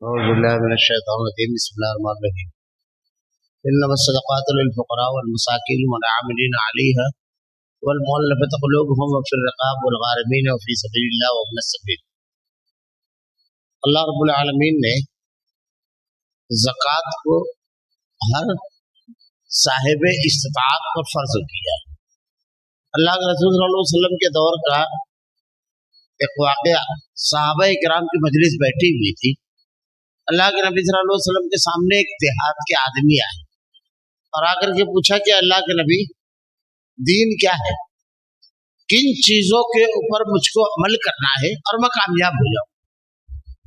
أعوذ بالله من الشيطان الرجيم بسم الله الرحمن الرحيم إنما الصدقات للفقراء والمساكين والعاملين عليها والمؤلفة قلوبهم وفي الرقاب والغارمين وفي سبيل الله وابن السبيل. اللہ رب العالمین نے زکوٰۃ کو ہر صاحب استطاعت پر فرض کیا. اللہ کے رسول صلی اللہ علیہ وسلم کے دور کا ایک واقعہ، صحابہ کرام کی مجلس بیٹھی ہوئی تھی. اللہ کے نبی صلی اللہ علیہ وسلم کے سامنے ایک دیہات کے آدمی آئے اور آ کر کے پوچھا کہ اللہ کے نبی، دین کیا ہے، کن چیزوں کے اوپر مجھ کو عمل کرنا ہے اور میں کامیاب ہو جاؤں.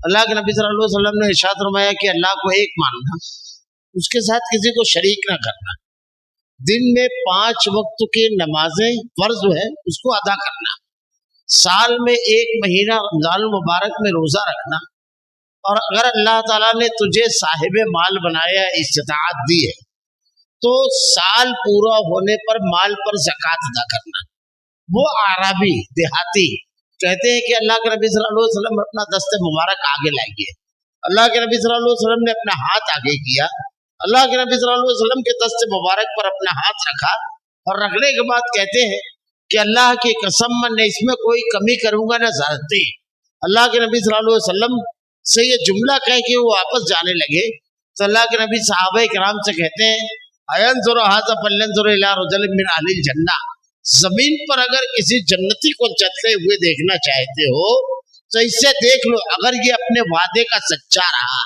اللہ کے نبی صلی اللہ علیہ وسلم نے ارشاد فرمایا کہ اللہ کو ایک ماننا، اس کے ساتھ کسی کو شریک نہ کرنا، دن میں 5 وقت کی نمازیں فرض ہے اس کو ادا کرنا، سال میں 1 مہینہ رمضان المبارک میں روزہ رکھنا، اور اگر اللہ تعالیٰ نے تجھے صاحب مال بنایا، استطاعت دی ہے، تو سال پورا ہونے پر مال پر زکوٰۃ ادا کرنا. وہ عربی دیہاتی کہتے ہیں کہ اللہ کے نبی صلی اللہ علیہ وسلم اپنا دست مبارک آگے لائیے. اللہ کے نبی صلی اللہ علیہ وسلم نے اپنا ہاتھ آگے کیا. اللہ کے نبی صلی اللہ علیہ وسلم کے دست مبارک پر اپنا ہاتھ رکھا اور رکھنے کے بعد کہتے ہیں کہ اللہ کی قسم میں اس میں کوئی کمی کروں گا نہ زیادتی. اللہ کے نبی صلی اللہ علیہ وسلم سے یہ جملہ کہہ کے وہ واپس جانے لگے تو اللہ کے نبی صحابہ کرام سے کہتے ہیں اَيَنْظُرُ هَذَا فَلْيَنْظُرْ إِلَىٰ رَجُلٍ مِّنْ أَهْلِ الْجَنَّةِ. زمین پر اگر کسی جنتی کو چلتے ہوئے دیکھنا چاہتے ہو تو اس سے دیکھ لو اگر یہ اپنے وعدے کا سچا رہا،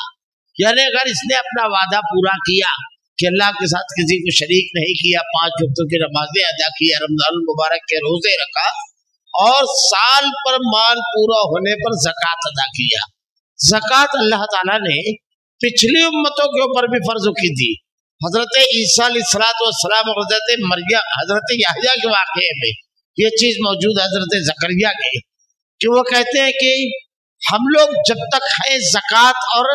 یعنی اگر اس نے اپنا وعدہ پورا کیا کہ اللہ کے ساتھ کسی کو شریک نہیں کیا، 5 وقتوں کی نمازیں ادا کیا، رمضان المبارک کے روزے رکھا اور سال پر مال پورا ہونے پر زکوٰۃ ادا کیا. زکوٰۃ اللہ تعالیٰ نے پچھلی امتوں کے اوپر بھی فرض کی تھی. حضرت عیسیٰ علیہ السلام اور حضرت یحییٰ کے واقعے میں یہ چیز موجود ہے، حضرت زکریا کے، کہ وہ کہتے ہیں کہ ہم لوگ جب تک ہیں زکوٰۃ اور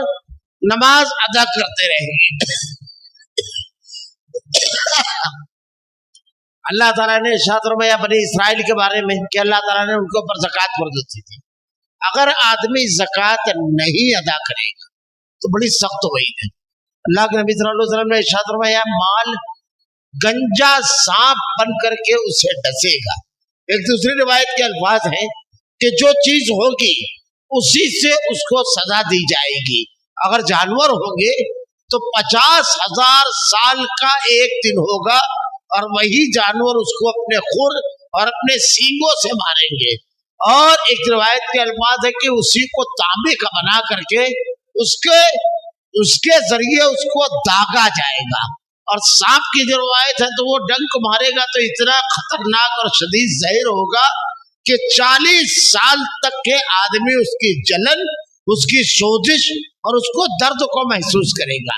نماز ادا کرتے رہیں گے. اللہ تعالیٰ نے ارشاد فرمایا بنی اسرائیل کے بارے میں کہ اللہ تعالیٰ نے ان کے اوپر زکوٰۃ فرض کی تھی. اگر آدمی زکوٰۃ نہیں ادا کرے گا تو بڑی سخت وعید ہے. اللہ کے نبی صلی اللہ علیہ وسلم نے ارشاد فرمایا مال گنجا سانپ بن کر کے اسے ڈسے گا. ایک دوسری روایت کے الفاظ ہیں کہ جو چیز ہوگی اسی سے اس کو سزا دی جائے گی. اگر جانور ہوں گے تو 50,000 سال کا ایک دن ہوگا اور وہی جانور اس کو اپنے خر اور اپنے سینگوں سے ماریں گے. اور ایک روایت کے الفاظ ہے کہ اسی کو تانبے کا بنا کر کے اس کے ذریعے اس کو داغا جائے گا. اور سانپ کی جو روایت ہے تو وہ ڈنک مارے گا تو اتنا خطرناک اور شدید زہر ہوگا کہ 40 سال تک کے آدمی اس کی جلن، اس کی سوزش اور اس کو درد کو محسوس کرے گا.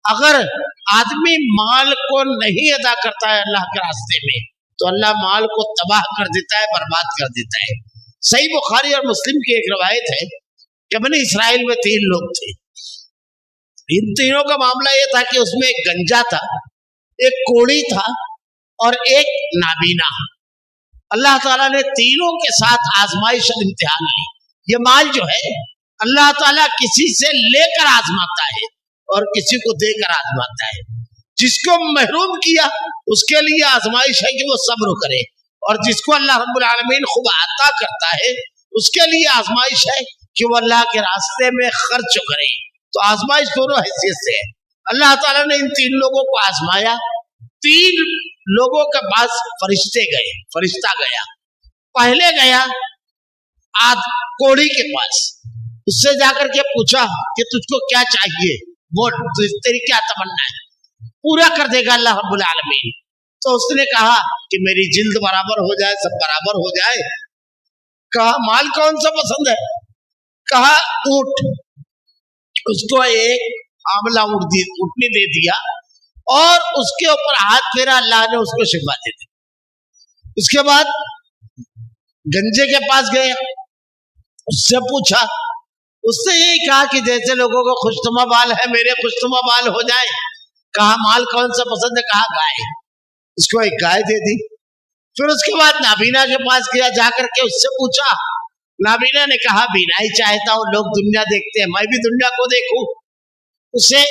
اگر آدمی مال کو نہیں ادا کرتا ہے اللہ کے راستے میں تو اللہ مال کو تباہ کر دیتا ہے، برباد کر دیتا ہے. صحیح بخاری اور مسلم کی ایک روایت ہے کہ بنی اسرائیل میں 3 لوگ تھے. ان تینوں کا معاملہ یہ تھا کہ اس میں ایک گنجا تھا، ایک کوڑی تھا اور ایک نابینا. اللہ تعالیٰ نے تینوں کے ساتھ آزمائش اور امتحان لی. یہ مال جو ہے اللہ تعالیٰ کسی سے لے کر آزماتا ہے اور کسی کو دے کر آزماتا ہے. جس کو محروم کیا اس کے لیے آزمائش ہے کہ وہ صبر کرے، اور جس کو اللہ رب العالمین خوب عطا کرتا ہے اس کے لیے آزمائش ہے کہ وہ اللہ کے راستے میں خرچ کرے. تو آزمائش دونوں حیثیت سے ہے. اللہ تعالیٰ نے ان 3 لوگوں کو آزمایا. 3 لوگوں کے پاس فرشتہ گیا. پہلے گیا کوڑی کے پاس، اس سے جا کر کے پوچھا کہ تجھ کو کیا چاہیے، وہ تیری کیا تمنا ہے، پورا کر دے گا اللہ رب العالمین. تو اس نے کہا کہ میری جلد برابر ہو جائے، سب برابر ہو جائے. کہا مال کون سا پسند ہے؟ کہا اونٹ. اس کو ایک آملہ اونٹنی دے دیا اور اس کے اوپر ہاتھ پھیرا، اللہ نے اس کو شفا دے دی. اس کے بعد گنجے کے پاس گئے، اس سے پوچھا، اس سے یہی کہا کہ جیسے لوگوں کو خوشنما بال ہے میرے خوشنما بال ہو جائے. کہا مال کون سا پسند ہے؟ کہا گائے. اس کو ایک گائے دے دی. پھر اس کے بعد نابینا کے پاس گیا، جا کر کے اس سے پوچھا नाबीना ने कहा बीनाई चाहता हूं, लोग दुनिया देखते हैं, मैं भी दुनिया को देखूं। उसे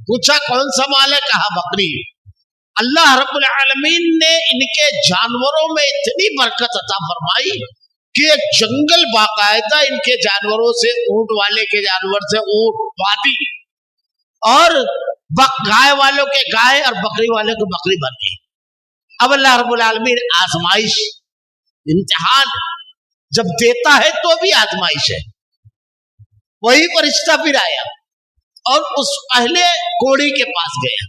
पूछा कौन सा माल है, कहा बकरी। अल्लाह रब्बुल आलमीन ने इनके जानवरों में इतनी बरकत अता फरमाई कि एक जंगल बाकायदा इनके जानवरों से, ऊंट वाले के जानवर से ऊंट, वादी, और गाय वालों के गाय और बकरी वालों के बकरी बन गई। अब अल्लाह रब्बुल आलमीन आजमाइश, इम्तिहान जब देता है तो भी आजमाइश है। वही फरिश्ता फिर आया और उस पहले कोड़ी के पास गया,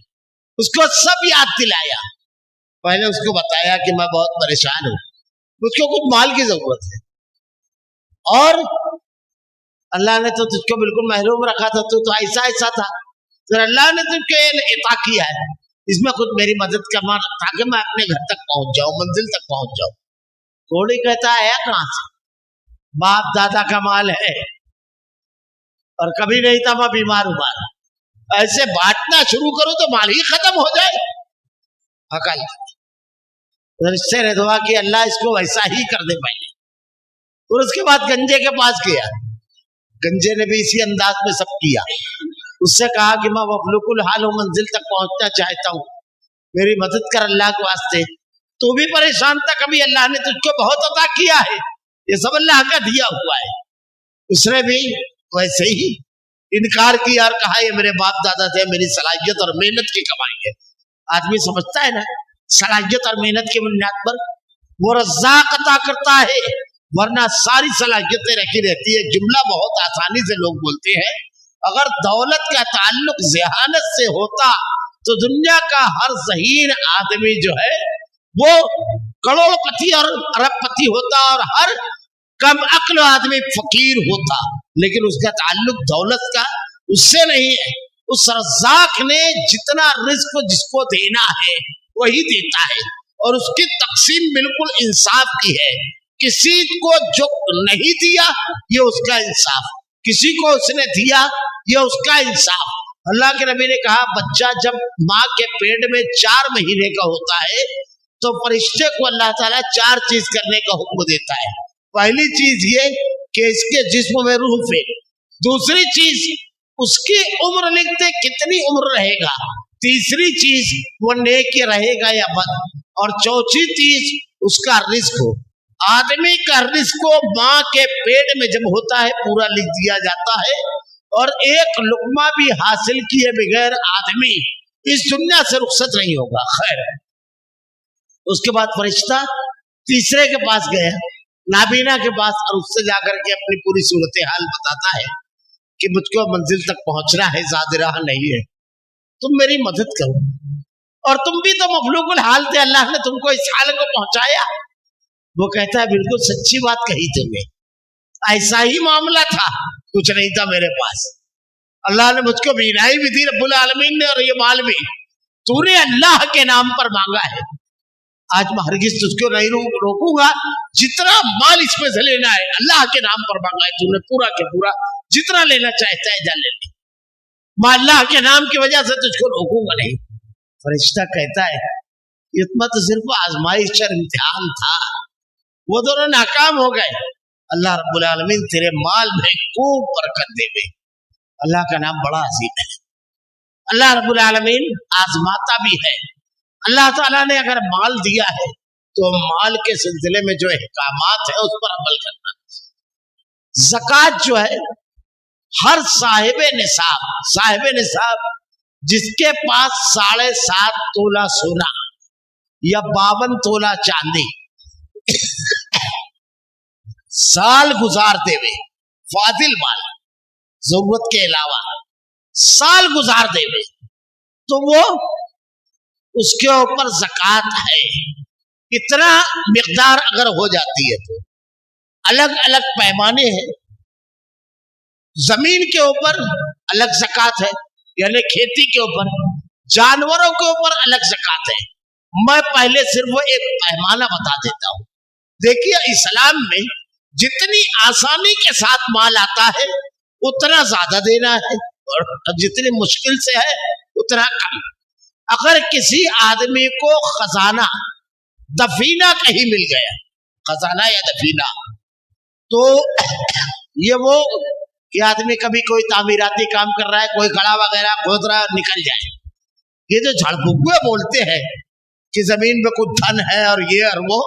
उसको सब याद दिलाया। पहले उसको बताया कि मैं बहुत परेशान हूं, मुझको कुछ माल की जरूरत है, और अल्लाह ने तो तुझको बिल्कुल महरूम रखा था, तू तो ऐसा ऐसा था, फिर अल्लाह ने तुझको इता किया है, इसमें खुद मेरी मदद करना ताकि मैं अपने घर तक पहुंच जाऊं, मंजिल तक पहुंच जाऊं। कोड़ी कहता है कहां से, बाप दादा का माल है और कभी नहीं था मैं बीमार हुआ, ऐसे बांटना शुरू करो तो माल ही खत्म हो जाए। अकल इससे ने दुआ की अल्लाह इसको वैसा ही कर दे पहले। और उसके बाद गंजे के पास गया, गंजे ने भी इसी अंदाज में सब किया। उससे कहा कि मैं मखलूकुल हाल हूं, मंजिल तक पहुंचना चाहता हूं, मेरी मदद कर अल्लाह के वास्ते। तू भी परेशान था, कभी अल्लाह ने तुझको बहुत अता किया है, ये सब अल्लाह का दिया हुआ है। उसने भी वैसे ही इनकार किया और कहा ये मेरे बाप दादा थे, मेरी सलाहियत और मेहनत की कमाई है। आदमी समझता है ना, सलाहियत और मेहनत की बुनियाद पर वो रज़्ज़ाक़ अता करता है, वरना सारी सलाहियतें रखी रहती है। जुमला बहुत आसानी से लोग बोलते हैं, अगर दौलत का ताल्लुक ज़हानत से होता तो दुनिया का हर ज़हीन आदमी जो है वो करोड़पति और अरबपति होता और हर कम अक्ल आदमी फकीर होता, लेकिन उसका ताल्लुक दौलत का उससे नहीं है। उस रज़्ज़ाक़ ने जितना रिज़्क़ जिसको देना है वही देता है, और उसकी तक़सीम बिल्कुल इंसाफ की है। किसी को जो नहीं दिया ये उसका इंसाफ, किसी को उसने दिया ये उसका इंसाफ। अल्लाह के नबी ने कहा बच्चा जब माँ के पेट में 4 महीने का होता है तो फरिश्ते को अल्लाह ताला 4 चीज करने का हुक्म देता है। पहली चीज ये कि इसके जिस्म में रूह फेंक, दूसरी चीज उसकी उम्र लिखते कितनी उम्र रहेगा, तीसरी चीज वो नेक रहेगा या बद, और चौथी चीज उसका रिस्क हो। आदमी का रिस्क को माँ के पेट में जब होता है पूरा लिख दिया जाता है, और एक लुकमा भी हासिल किए बगैर आदमी इस दुनिया से रुखसत नहीं होगा। खैर, उसके बाद फरिश्ता तीसरे के पास गया, नाबीना के पास, और उससे जाकर के अपनी पूरी सूरत हाल बताता है कि मुझको मंजिल तक पहुंचना है, ज़्यादा राह नहीं है, तुम मेरी मदद करो। और तुम भी तो मखलूकुल हाल थे, अल्लाह ने तुमको इस हाल को पहुंचाया। वो कहता है बिल्कुल सच्ची बात कही तुमने, ऐसा ही मामला था, कुछ नहीं था मेरे पास। अल्लाह ने मुझको बीनाई भी दी रब्बुल आलमीन ने, और ये माल भी तूने अल्लाह के नाम पर मांगा है। आज मैं हरगिज तुझको नहीं रोकूंगा, जितना माल इसमें से लेना है अल्लाह के नाम पर मांगा है तूने, पूरा के पूरा जितना लेना चाहता है जा ले ले, मैं अल्लाह के नाम की वजह से तुझको रोकूंगा नहीं। फरिश्ता कहता है इतना तो सिर्फ आजमाइश और इम्तिहान था, वो दोनों नाकाम हो गए। अल्लाह रब्बुल आलमीन तेरे माल में खूब बरकत देवे। अल्लाह का नाम बड़ा अजीम है। अल्लाह रब्बुल आलमीन आजमाता भी है। अल्लाह ताला ने अगर माल दिया है तो माल के सिलसिले में जो अहकामात है उस पर अमल करना। ज़कात जो है हर साहिब निसाब जिसके पास 7.5 तोला सोना या 52 तोला चांदी साल गुजार देवे, फादिल माल जरूरत के अलावा साल गुजार देवे, तो वो उसके ऊपर ज़कात है। इतना मिकदार अगर हो जाती है तो अलग अलग पैमाने हैं। जमीन के ऊपर अलग ज़कात है, यानी खेती के ऊपर, जानवरों के ऊपर अलग ज़कात है। मैं पहले सिर्फ एक पैमाना बता देता हूं। देखिए, इस्लाम में जितनी आसानी के साथ माल आता है उतना ज्यादा देना है, और जितनी मुश्किल से है उतना कम। अगर किसी आदमी को खजाना दफीना कहीं मिल गया, खजाना या दफीना, तो ये वो कि आदमी कभी कोई तामीराती काम कर रहा है, कोई गड़ा वगैरह खोद रहा है, निकल जाए। ये जो झाड़फूके बोलते हैं कि जमीन में कुछ धन है और ये और वो,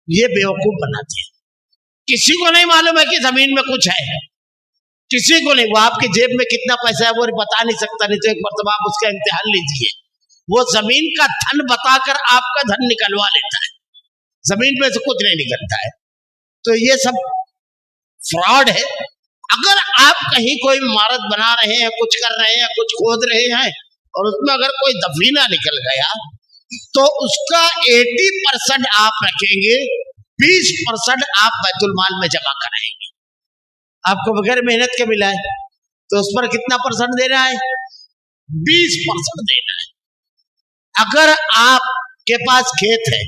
ये बेवकूफ बनाते हैं। किसी को नहीं मालूम है कि जमीन में कुछ है, किसी को नहीं। वो आपकी जेब में कितना पैसा है वो बता नहीं सकता, नहीं तो एक मरतबा आप उसका इम्तिहान लीजिए। वो जमीन का धन बताकर आपका धन निकलवा लेता है, जमीन में से कुछ नहीं निकलता है। तो ये सब फ्रॉड है। अगर आप कहीं कोई इमारत बना रहे हैं, कुछ कर रहे हैं, कुछ खोद रहे हैं और उसमें अगर कोई दफीना निकल गया तो उसका 80% आप रखेंगे, 20% आप बैतुल माल में जमा कराएंगे। आपको बगैर मेहनत के मिला है तो उस पर कितना % देना है? 20% देना है। अगर आपके पास खेत है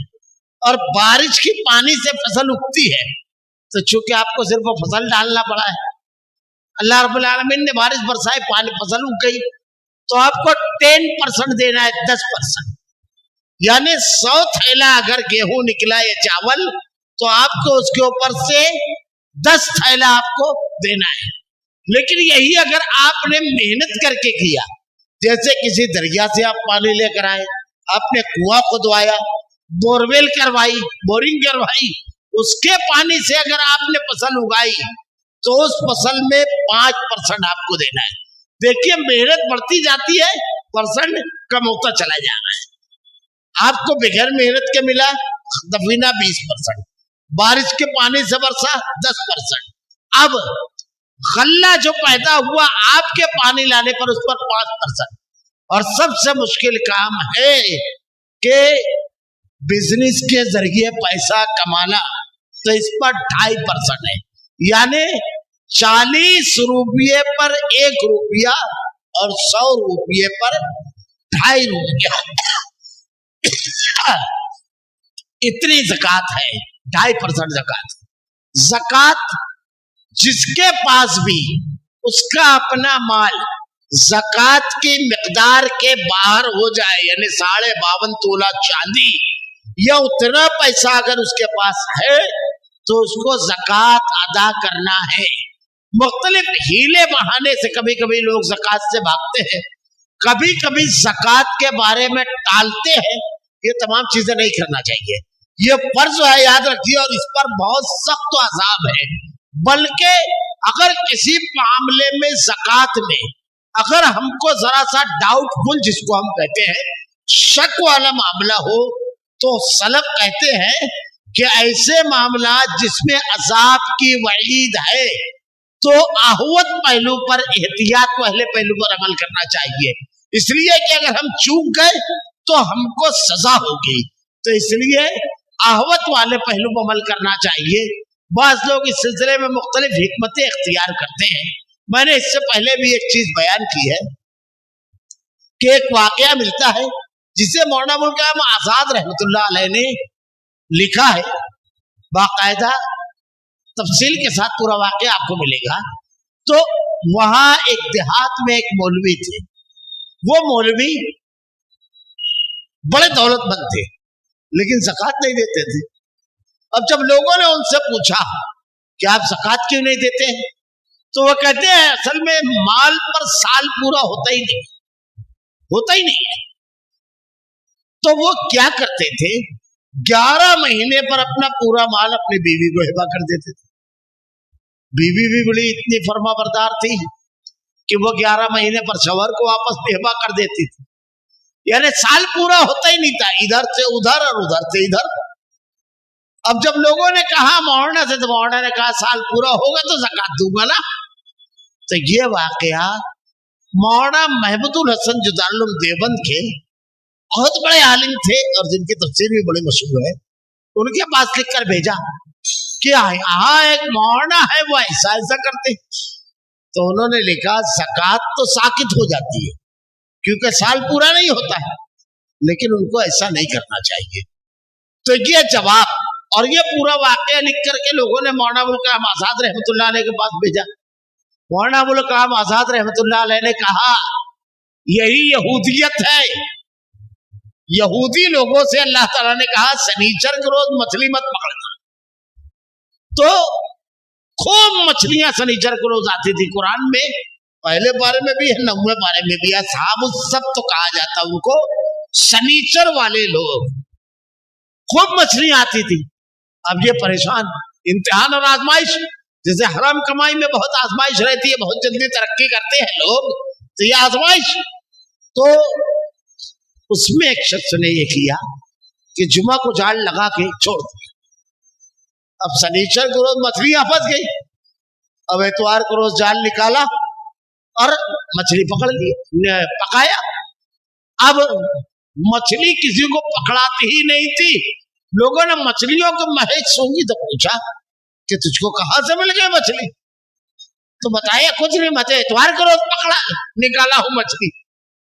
और बारिश की पानी से फसल उगती है तो चूंकि आपको सिर्फ फसल डालना पड़ा है, अल्लाह रब्बुल आलमीन ने बारिश बरसाई, पानी फसल उग गई, तो आपको 10% देना है, 10%। यानी 100 थैला अगर गेहूं निकला या चावल तो आपको उसके ऊपर से 10 थैला आपको देना है। लेकिन यही अगर आपने मेहनत करके किया, जैसे किसी दरिया से आप पानी लेकर आए, आपने कुआं खुदवाया, बोरवेल करवाई, बोरिंग करवाई, उसके पानी से अगर आपने फसल उगाई तो उस फसल में 5% आपको देना है। देखिए मेहनत बढ़ती जाती है, परसेंट कम होता चला जा रहा है। आपको बगैर मेहनत के मिला दफीना 20%, बारिश के पानी से बरसा 10%, अब गल्ला जो पैदा हुआ आपके पानी लाने पर उस पर 5%। और सबसे मुश्किल काम है कि बिजनेस के जरिए पैसा कमाना, तो इस पर 2.5% है। यानी 40 रुपये पर 1 रुपया और 100 रुपये पर 2.5 रुपया, इतनी ज़कात है, 2.5% ज़कात। ज़कात जिसके पास भी उसका अपना माल ज़कात की मिकदार के बाहर हो जाए, यानी 52.5 तोला चांदी या उतना पैसा अगर उसके पास है तो उसको ज़कात अदा करना है। मुख्तलिफ हीले बहाने से कभी कभी लोग ज़कात से भागते हैं, कभी कभी ज़कात के बारे में टालते हैं। ये तमाम चीजें नहीं करना चाहिए, ये फर्ज है, याद रखिए, और इस पर बहुत सख्त अज़ाब है। बल्कि अगर किसी मामले में ज़कात में अगर हमको जरा सा डाउटफुल, जिसको हम कहते हैं शक वाला मामला हो, तो सलफ कहते हैं कि ऐसे मामला जिसमें अज़ाब की वईद है तो आहवत पहलू पर एहतियात वाले पहलू पर अमल करना चाहिए। इसलिए कि अगर हम चूक गए तो हमको सजा होगी, तो इसलिए आहवत वाले पहलू पर अमल करना चाहिए। बाज़ लोग इस सिलसिले में मुख्तलिफ हिकमतें इख्तियार करते हैं। मैंने इससे पहले भी एक चीज बयान की है कि एक वाकया मिलता है जिसे मौलाना अबुल कलाम आजाद रहमतुल्लाह अलैह ने लिखा है, बाकायदा तफसील के साथ पूरा वाकया आपको मिलेगा। तो वहां एक देहात में एक मौलवी थे, वो मौलवी बड़े दौलतमंद थे लेकिन ज़कात नहीं देते थे। अब जब लोगों ने उनसे पूछा कि आप ज़कात क्यों नहीं देते हैं, तो वो कहते हैं असल में माल पर साल पूरा होता ही नहीं है। तो वो क्या करते थे, 11 महीने पर अपना पूरा माल अपनी बीवी को हिबा कर देते थे। बीवी भी बड़ी इतनी फर्माबरदार थी कि वो 11 महीने पर शौहर को वापस हिबा कर देती थी। यानी साल पूरा होता ही नहीं था, इधर से उधर और उधर से इधर। अब जब लोगों ने कहा मौलाना से, तो मौलाना ने कहा साल पूरा होगा तो ज़कात दूंगा ना। तो ये वाकया मौलाना महमूदुल हसन जो दारुल उलूम देवबंद के बहुत बड़े आलिम थे और जिनकी तफसीर भी बड़ी मशहूर है, उनके पास लिख कर भेजा कि यहाँ एक मौलाना है वो ऐसा ऐसा करते। तो उन्होंने लिखा ज़कात तो साकित हो जाती है क्योंकि साल पूरा नहीं होता है, लेकिन उनको ऐसा नहीं करना चाहिए। तो ये जवाब और ये पूरा वाकया लिख करके लोगों ने मौलाना अबुल कलाम आजाद रहमतुल्लाह अलैह के पास भेजा। मौलाना अबुल कलाम आजाद रहमतुल्लाह अलैह ने कहा यही यहूदियत है। यहूदी लोगों से अल्लाह ताला ने कहा शनीचर के रोज मछली मत पकड़ना, तो खूब मछलियां शनिचर को रोज आती थी। कुरान में पहले बारे में भी है, 9वें बारे में भी है। साहब सब तो कहा जाता उनको शनिचर वाले लोग, खूब मछलियां आती थी। अब ये परेशान, इम्तिहान और आजमाइश, जैसे हराम कमाई में बहुत आजमाइश रहती है, बहुत जल्दी तरक्की करते हैं लोग, तो ये आजमाइश। तो उसमें एक शख्स ने ये किया कि जुमा को जाल लगा के छोड़ दिया। अब शनिचर को रोज मछलियां फंस गई, अब एतवार को रोज जाल निकाला और मछली पकड़ ली, पकाया। अब मछली किसी को पकड़ाती ही नहीं थी। लोगों ने मछलियों को महक सूंघी तो पूछा कि तुझको कहां से मिल गई मछली? तो बताया कुछ नहीं, मत एतवार को रोज पकड़ा निकाला हूं मछली।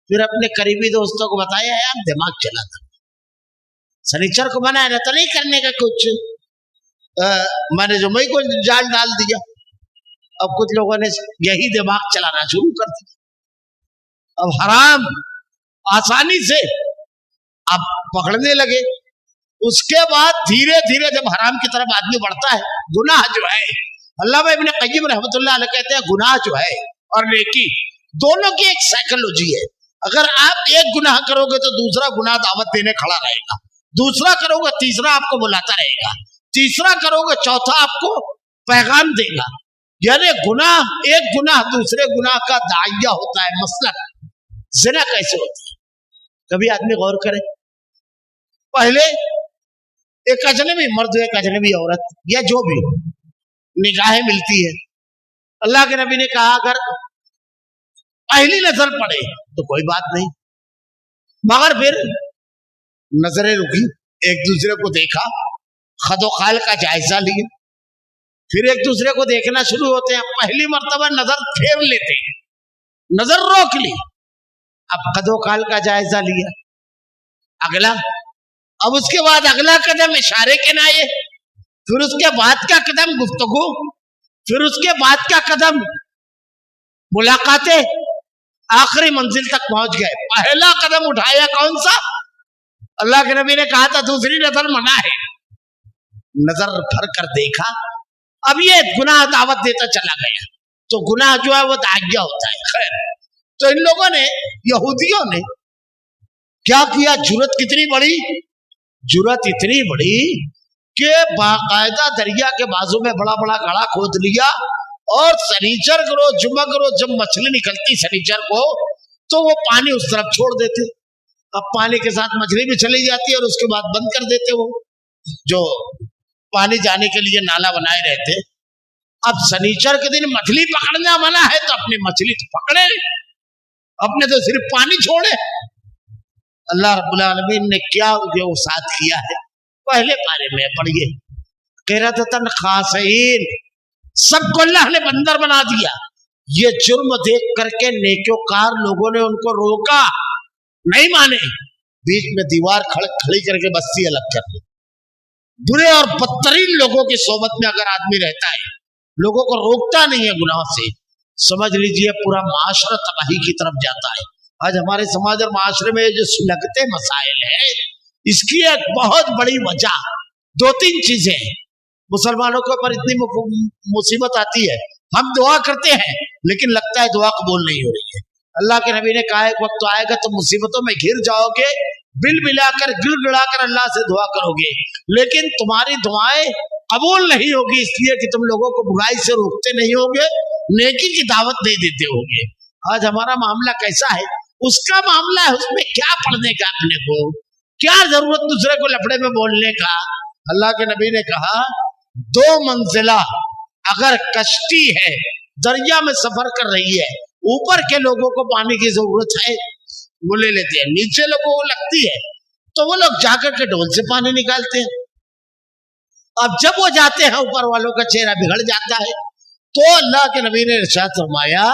फिर अपने करीबी दोस्तों को बताया, यार दिमाग चला था, शनिचर को मना है ना तो नहीं करने का कुछ, मैंने जो मई को जाल डाल दिया। अब कुछ लोगों ने यही दिमाग चलाना शुरू कर दिया। अब हराम आसानी से अब पकड़ने लगे। उसके बाद धीरे धीरे जब हराम की तरफ आदमी बढ़ता है, गुनाह जो है, अल्लामा इब्न क़य्यिम रहमतुल्लाह अलैह कहते हैं गुनाह जो है और नेकी दोनों की एक साइकोलॉजी है। अगर आप एक गुनाह करोगे तो दूसरा गुनाह दावत देने खड़ा रहेगा, दूसरा करोगे तीसरा आपको बुलाता रहेगा, तीसरा करोगे चौथा आपको पैगाम देगा। यानी गुनाह, एक गुनाह दूसरे गुनाह का दाइया होता है। मसलन ज़िना कैसे होता है, कभी आदमी गौर करे। पहले एक अजनबी मर्द, एक अजनबी औरत या जो भी निगाहें मिलती है, अल्लाह के नबी ने कहा अगर पहली नजर पड़े तो कोई बात नहीं, मगर फिर नजरें रुकी, एक दूसरे को देखा, खदोखाल का जायजा लिया, फिर एक दूसरे को देखना शुरू होते हैं। पहली मर्तबा नजर फेर लेते हैं, नजर रोक ली, अब खदोखाल का जायजा लिया, अगला, अब उसके बाद अगला कदम इशारे के नाये, फिर उसके बाद का कदम गुफ्तगू, फिर उसके बाद का कदम मुलाकातें, आखिरी मंजिल तक पहुंच गए। पहला कदम उठाया कौन सा? अल्लाह के नबी ने कहा था दूसरी नजर मना है। नजर भर कर देखा, अब ये गुनाह दावत देता चला गया, तो गुनाह जो है वो दागिया होता है। खैर, तो इन लोगों ने, यहूदियों ने क्या किया, जुर्रत कितनी बड़ी, जुर्रत इतनी बड़ी कि बाकायदा दरिया के बाजू में बड़ा बड़ा गड़ा खोद लिया और शनिचर को रोज, जुम्मा को रोज जब मछली निकलती शनिचर को, तो वो पानी उस तरफ छोड़ देते। अब पानी के साथ मछली भी चली जाती है और उसके बाद बंद कर देते, वो जो पानी जाने के लिए नाला बनाए रहते। अब शनिचर के दिन मछली पकड़ना मना है तो अपनी मछली तो पकड़े, अपने तो सिर्फ पानी छोड़े। अल्लाह रब्बुल आलमीन ने क्या जो साथ किया है, पहले बारे में पढ़िए, क़िरतन खासिन, सबको अल्लाह ने बंदर बना दिया। ये जुर्म देख करके नेकोकार लोगों ने उनको रोका, नहीं माने, बीच में दीवार खड़ी करके बस्ती अलग कर ली। बुरे और बदतरीन लोगों की सोबत में अगर आदमी रहता है, लोगों को रोकता नहीं है गुनाह से, समझ लीजिए पूरा माशरा तबाही की तरफ जाता है। आज हमारे समाज और माशरे में जो सुलगते मसाइल है, इसकी एक बहुत बड़ी वजह दो तीन चीजें हैं। मुसलमानों के ऊपर इतनी मुसीबत आती है, हम दुआ करते हैं लेकिन लगता है दुआ कबूल नहीं हो रही है। अल्लाह के नबी ने कहा एक वक्त तो आएगा तो मुसीबतों में घिर जाओगे, बिल बिलाकर गिड़गिड़ाकर अल्लाह से दुआ करोगे, लेकिन तुम्हारी दुआएं कबूल नहीं होगी, इसलिए कि तुम लोगों को बुराई से रोकते नहीं होगे, नेकी की दावत नहीं देते होगे। आज हमारा मामला कैसा है, उसका मामला है, उसमें क्या पढ़ने का, अपने को क्या जरूरत दूसरे को लफड़े में बोलने का। अल्लाह के नबी ने कहा 2 मंजिला अगर कश्ती है, दरिया में सफर कर रही है, ऊपर के लोगों को पानी की जरूरत है, वो ले लेते हैं, नीचे लोगों को लगती है तो वो लोग जाकर के ढोल से पानी निकालते हैं। अब जब वो जाते हैं ऊपर वालों का चेहरा बिगड़ जाता है। तो अल्लाह के नबी ने इरशाद फरमाया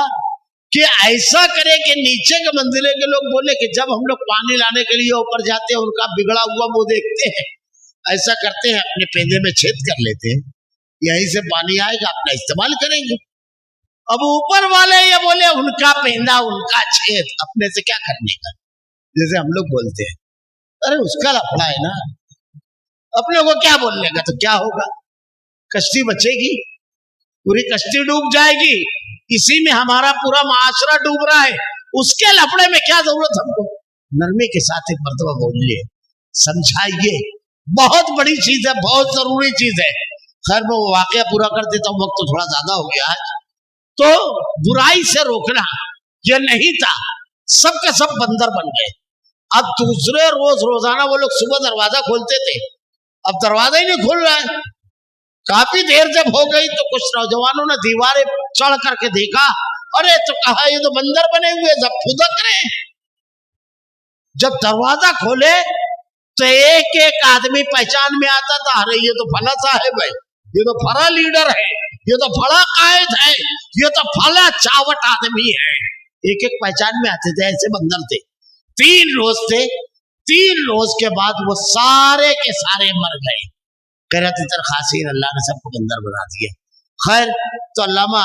कि ऐसा करे कि नीचे के मंजिले के लोग बोले कि जब हम लोग पानी लाने के लिए ऊपर जाते हैं उनका बिगड़ा हुआ मुंह देखते हैं, ऐसा करते हैं अपने पेंदे में छेद कर लेते हैं, यहीं से पानी आएगा, अपना इस्तेमाल करेंगे। अब ऊपर वाले ये बोले उनका पेंदा उनका छेद, अपने से क्या करने का, जैसे हम लोग बोलते हैं, अरे उसका लफड़ा है ना, अपने को क्या बोलने का, तो क्या होगा, कश्ती बचेगी? पूरी कश्ती डूब जाएगी। इसी में हमारा पूरा माशरा डूब रहा है, उसके लफड़े में क्या जरूरत हमको? नरमी के साथ एक मर्तबा बोलिए, समझाइए, बहुत बड़ी चीज है, बहुत जरूरी चीज है। खैर मैं वो वाकया पूरा कर देता हूँ, वक्त तो थोड़ा ज्यादा हो गया है। तो बुराई से रोकना ये नहीं था, सब के सब बंदर बन गए। अब दूसरे रोजाना वो लोग सुबह दरवाजा खोलते थे, अब दरवाजा ही नहीं खुल रहा है। काफी देर जब हो गई तो कुछ नौजवानों ने दीवारें चढ़ करके देखा, अरे तो कहा ये तो बंदर बने हुए सब फुदक रहे। जब दरवाजा खोले तो एक एक आदमी पहचान में आता था, अरे ये तो फला साहेब है, ये तो फला लीडर है, ये तो फला कायद है, ये तो फला चावट आदमी है। एक एक पहचान में आते थे, ऐसे बंदर थे। 3 रोज थे, 3 रोज के बाद वो सारे के सारे मर गए। कहते तरखासीन अल्लाह ने सबको बंदर बना दिया। खैर तो अल्लामा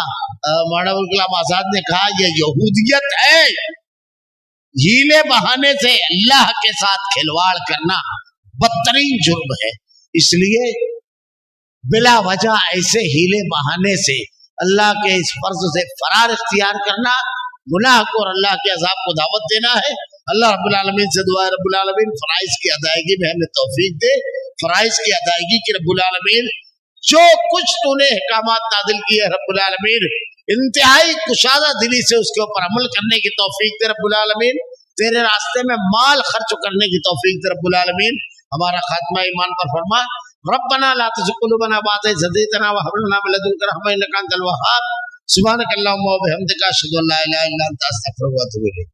मौलाना अबुल कलाम आजाद ने कहा ये यहूदियत है, हीले बहाने से अल्लाह के साथ खिलवाड़ करना बदतरीन जुर्म है। इसलिए बिला वजह ऐसे हीले बहाने से अल्लाह के इस फर्ज से फरार इख्तियार करना गुनाह को और अल्लाह के अजाब को दावत देना है। अल्लाह रब्बुल आलमीन से दुआ है, रब्बुल आलमीन फराइज की अदायगी में हमें तौफीक दे, फराइज की अदायगी की रब्बुल आलमीन जो कुछ तूने अहकामात नादिल किए रब्बुल आलमीन इंतहाई कुशादा दिली से उसके ऊपर अमल करने की तौफीक दे रब्बुल आलमीन। तेरे रास्ते में माल खर्च करने की तौफीक दे रब्बुल आलमीन। हमारा खात्मा ईमान पर फरमा। रब्बना ला तुज़िग़ क़ुलूबना बअद इज़ हदैतना व हब लना मिन लदुनका रहमतन इन्नका अंतल वहाब। सुब्हानक अल्लाहुम्मा व बिहम्दिका अशहदु अन ला इलाहा इल्ला अंता अस्तगफिरुका व अतूबु इलैक।